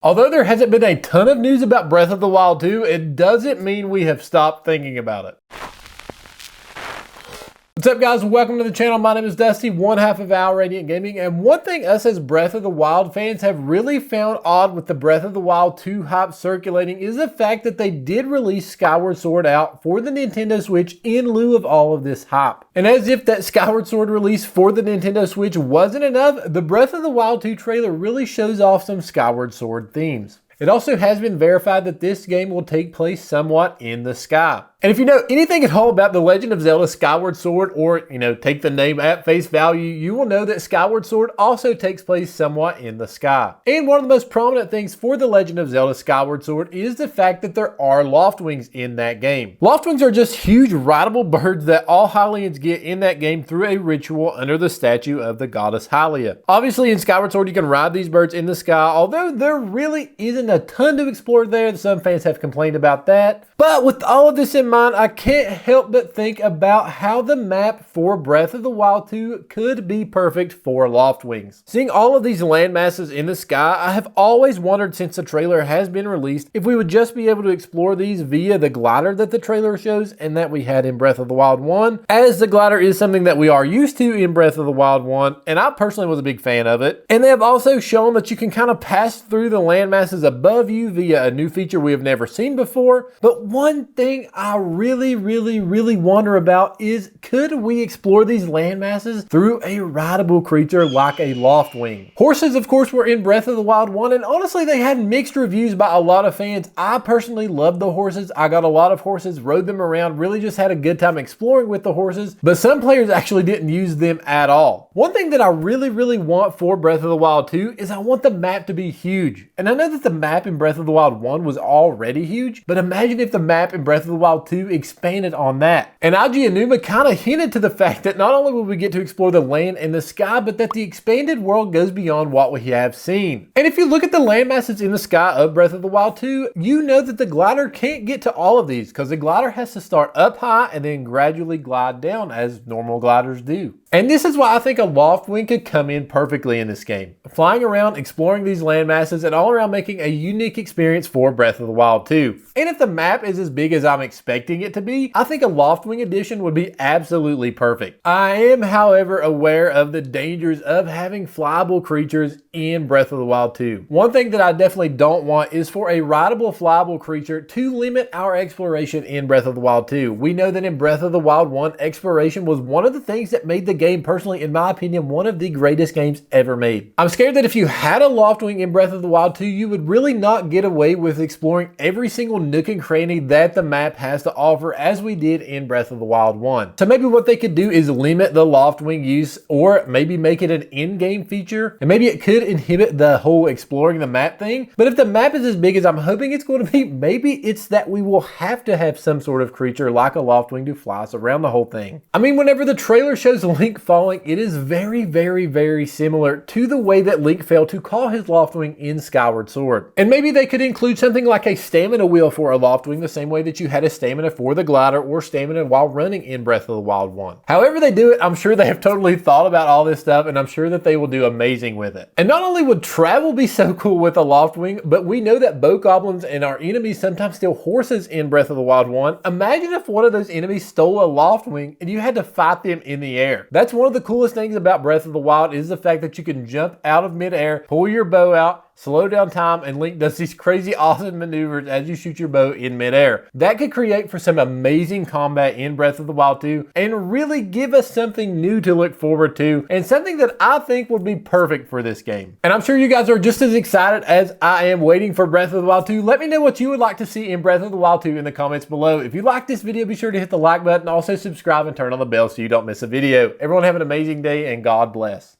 Although there hasn't been a ton of news about Breath of the Wild 2, it doesn't mean we have stopped thinking about it. What's up, guys? Welcome to the channel. My name is Dusty, one half of Our Radiant Gaming, and one thing us as Breath of the Wild fans have really found odd with the Breath of the Wild 2 hype circulating is the fact that they did release Skyward Sword out for the Nintendo Switch in lieu of all of this hype. And as if that Skyward Sword release for the Nintendo Switch wasn't enough, the Breath of the Wild 2 trailer really shows off some Skyward Sword themes. It also has been verified that this game will take place somewhat in the sky. And if you know anything at all about the Legend of Zelda Skyward Sword, or, take the name at face value, you will know that Skyward Sword also takes place somewhat in the sky. And one of the most prominent things for the Legend of Zelda Skyward Sword is the fact that there are Loftwings in that game. Loftwings are just huge rideable birds that all Hylians get in that game through a ritual under the statue of the goddess Hylia. Obviously in Skyward Sword you can ride these birds in the sky, although there really isn't a ton to explore there. Some fans have complained about that. But with all of this in mind, I can't help but think about how the map for Breath of the Wild 2 could be perfect for Loftwings. Seeing all of these landmasses in the sky, I have always wondered since the trailer has been released if we would just be able to explore these via the glider that the trailer shows and that we had in Breath of the Wild 1, as the glider is something that we are used to in Breath of the Wild 1, and I personally was a big fan of it. And they have also shown that you can kind of pass through the landmasses above you via a new feature we have never seen before. But one thing I really wonder about is, could we explore these landmasses through a rideable creature like a Loftwing? Horses, of course, were in Breath of the Wild 1, and honestly, they had mixed reviews by a lot of fans. I personally loved the horses. I got a lot of horses, rode them around, really just had a good time exploring with the horses, but some players actually didn't use them at all. One thing that I really want for Breath of the Wild 2 is I want the map to be huge. And I know that the map in Breath of the Wild 1 was already huge, but imagine if the map in Breath of the Wild 2 expanded on that. And Aji Anuma kind of hinted to the fact that not only will we get to explore the land and the sky, but that the expanded world goes beyond what we have seen. And if you look at the landmasses in the sky of Breath of the Wild 2, you know that the glider can't get to all of these because the glider has to start up high and then gradually glide down as normal gliders do. And this is why I think a Loftwing could come in perfectly in this game. Flying around, exploring these landmasses, and all around making a unique experience for Breath of the Wild 2. And if the map is as big as I'm expecting it to be, I think a Loftwing edition would be absolutely perfect. I am, however, aware of the dangers of having flyable creatures in Breath of the Wild 2. One thing that I definitely don't want is for a rideable flyable creature to limit our exploration in Breath of the Wild 2. We know that in Breath of the Wild 1, exploration was one of the things that made the game, personally, in my opinion, one of the greatest games ever made. I'm scared that if you had a Loftwing in Breath of the Wild 2, you would really not get away with exploring every single nook and cranny that the map has to offer as we did in Breath of the Wild 1. So maybe what they could do is limit the Loftwing use, or maybe make it an in-game feature, and maybe it could inhibit the whole exploring the map thing. But if the map is as big as I'm hoping it's going to be, maybe it's that we will have to have some sort of creature like a Loftwing to fly us around the whole thing. I mean, whenever the trailer shows Link falling, it is very similar to the way that Link fell to call his Loftwing in Skyward Sword. And maybe they could include something like a stamina wheel for a Loftwing, the same way that you had a stamina for the glider or stamina while running in Breath of the Wild 1. However they do it, I'm sure they have totally thought about all this stuff, and I'm sure that they will do amazing with it. And not only would travel be so cool with a Loftwing, but we know that bokoblins and our enemies sometimes steal horses in Breath of the Wild 1. Imagine if one of those enemies stole a Loftwing and you had to fight them in the air. That's one of the coolest things about Breath of the Wild, is the fact that you can jump out of midair, pull your bow out, slow down time, and Link does these crazy awesome maneuvers as you shoot your bow in midair. That could create for some amazing combat in Breath of the Wild 2 and really give us something new to look forward to, and something that I think would be perfect for this game. And I'm sure you guys are just as excited as I am waiting for Breath of the Wild 2. Let me know what you would like to see in Breath of the Wild 2 in the comments below. If you like this video, be sure to hit the like button, also subscribe and turn on the bell so you don't miss a video. Everyone have an amazing day, and God bless.